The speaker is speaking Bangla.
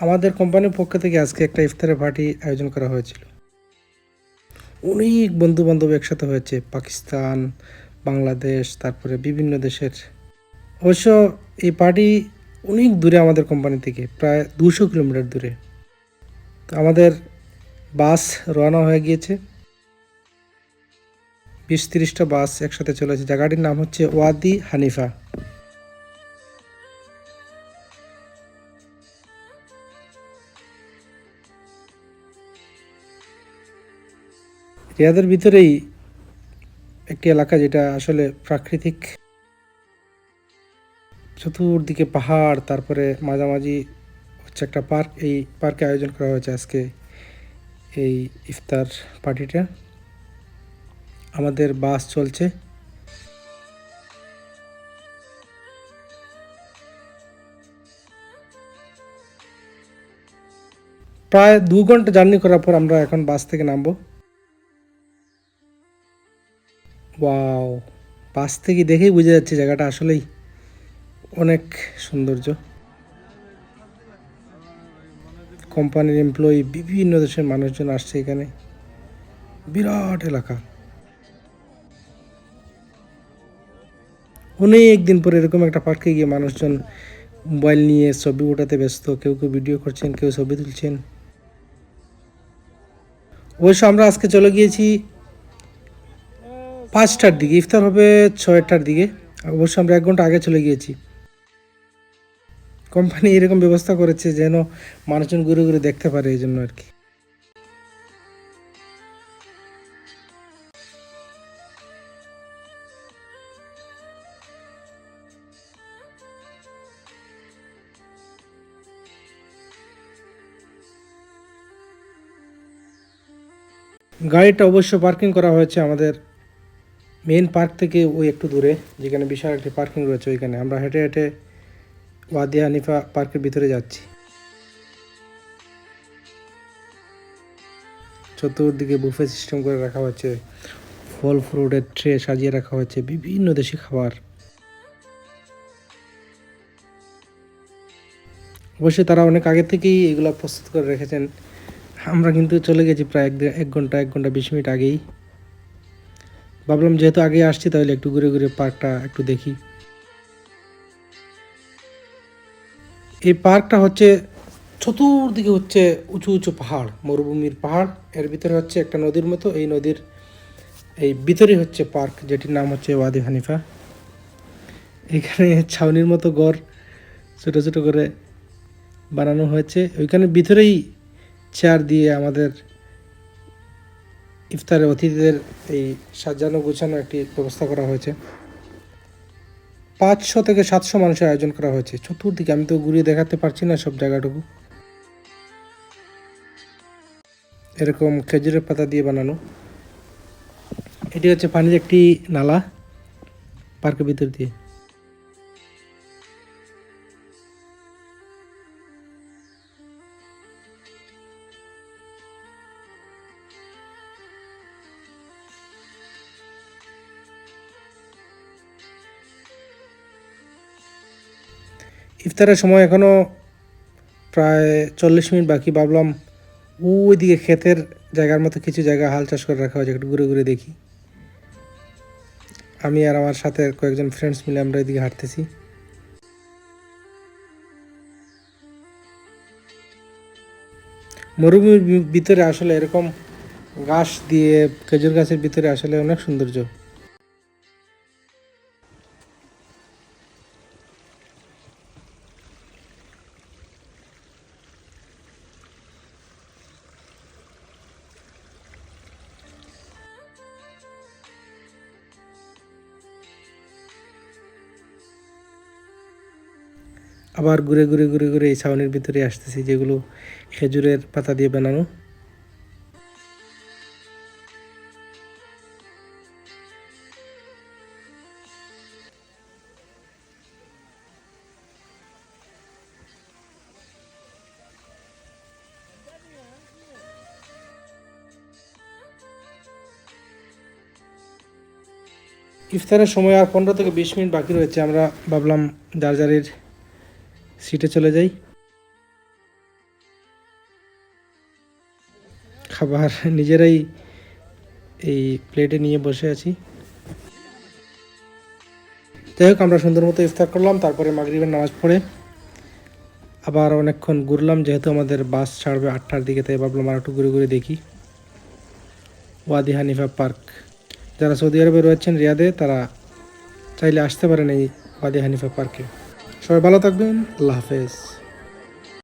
আমাদের কোম্পানির পক্ষ থেকে আজকে একটা ইফতারের পার্টি আয়োজন করা হয়েছিল। অনেক বন্ধু বান্ধব একসাথে হয়েছে, পাকিস্তান, বাংলাদেশ, তারপরে বিভিন্ন দেশের। অবশ্য এই পার্টি অনেক দূরে আমাদের কোম্পানি থেকে, প্রায় 200 কিলোমিটার দূরে। তো আমাদের বাস রওনা হয়ে গিয়েছে, 20-30টা বাস একসাথে চলেছে। জায়গাটির নাম হচ্ছে ওয়াদি হানিফা। রিয়াদের ভিতরেই একটি এলাকা, যেটা আসলে প্রাকৃতিক, চতুর্দিকে পাহাড়, তারপরে মাঝামাঝি হচ্ছে একটা পার্ক। এই পার্কে আয়োজন করা হয়েছে আজকে এই ইফতার পার্টিটা। আমাদের বাস চলছে। প্রায় 2 ঘন্টা জার্নি করার পর আমরা এখন বাস থেকে নামবো। ওয়াও, বাস থেকে দেখেই বোঝা যাচ্ছে জায়গাটা আসলেই অনেক সৌন্দর্য। কোম্পানির এমপ্লয়ি, বিভিন্ন দেশের মানুষজন আসছে এখানে। বিরাট এলাকা। অনেক দিন পরে এরকম একটা পার্কে গিয়ে মানুষজন মোবাইল নিয়ে ছবি ওঠাতে ব্যস্ত। কেউ কেউ ভিডিও করছেন, কেউ ছবি তুলছেন। অবশ্য আমরা আজকে চলে গিয়েছি 5টার দিকে, ইফতার হবে 6টার দিকে। অবশ্য আমরা 1 ঘন্টা আগে চলে গিয়েছি। কোম্পানি এরকম ব্যবস্থা করেছে যেন মানুষজন ঘুরে ঘুরে দেখতে পারে, এই জন্য আর কি। গাড়িটা অবশ্য পার্কিং করা হয়েছে আমাদের মেইন পার্ক থেকে ওই একটু দূরে, যেখানে বিশাল একটি পার্কিং রয়েছে। ওইখানে আমরা হেঁটে হেঁটে ওয়াদি হানিফা পার্কের ভিতরে যাচ্ছি। চতুর্দিকে বুফে সিস্টেম করে রাখা হয়েছে, ফল ফ্রুটের ট্রে সাজিয়ে রাখা হয়েছে, বিভিন্ন দেশি খাবার। অবশ্যই তারা অনেক আগে থেকেই এগুলো প্রস্তুত করে রেখেছেন। আমরা কিন্তু চলে গেছি প্রায় 1 ঘন্টা 20 মিনিট আগেই। ভাবলাম যেহেতু আগে আসছি, তাহলে একটু ঘুরে ঘুরে পার্কটা একটু দেখি। এই পার্কটা হচ্ছে চতুর্দিকে হচ্ছে উঁচু উঁচু পাহাড়, মরুভূমির পাহাড়। এর ভিতরে হচ্ছে একটা নদীর মতো। এই নদীর এই ভিতরে হচ্ছে পার্ক, যেটির নাম হচ্ছে ওয়াদি হানিফা। এখানে ছাউনির মতো ঘর ছোটো ছোটো করে বানানো হয়েছে। ওইখানে ভিতরেই চেয়ার দিয়ে আমাদের ইফতারে অতিথিদের এই সাজানো গোছানো একটি ব্যবস্থা করা হয়েছে। 500 থেকে 700 মানুষের আয়োজন করা হয়েছে। চতুর্দিকে আমি তো ঘুরিয়ে দেখাতে পারছি না সব জায়গাটুকু। এরকম খেজুরের পাতা দিয়ে বানানো। এটি হচ্ছে পানির একটি নালা পার্কের ভিতর দিয়ে। ইফতারের সময় এখনও প্রায় 40 মিনিট বাকি। ভাবলাম ওইদিকে ক্ষেতের জায়গার মতো কিছু জায়গা হাল চাষ করে রাখা হয়েছে, একটু ঘুরে ঘুরে দেখি। আমি আর আমার সাথে কয়েকজন ফ্রেন্ডস মিলে আমরা এদিকে হাঁটতেছি। মরুভূমির ভিতরে আসলে এরকম গাছ দিয়ে, খেজুর গাছের ভিতরে আসলে অনেক সৌন্দর্য। আবার ঘুরে ঘুরে ঘুরে ঘুরে এই ছাউনির ভিতরে আসতেছি, যেগুলো খেজুরের পাতা দিয়ে বানানো। ইফতারের সময় আর 15 থেকে 20 মিনিট বাকি রয়েছে। আমরা ভাবলাম যার যারের সিটে চলে যাই। খাবার নিজেরাই এই প্লেটে নিয়ে বসে আছি। যাই হোক, আমরা সুন্দর মতো ইফতার করলাম, তারপরে মাগরিবের নামাজ পড়ে আবার অনেকক্ষণ ঘুরলাম, যেহেতু আমাদের বাস ছাড়বে 8টার দিকে, তাই ভাবলাম আর একটু ঘুরে ঘুরে দেখি ওয়াদি হানিফা পার্ক। যারা সৌদি আরবে রয়েছেন রিয়াদে, তারা চাইলে আসতে পারেন এই ওয়াদি হানিফা পার্কে। সবাই ভালো থাকবেন, আল্লাহ হাফেজ।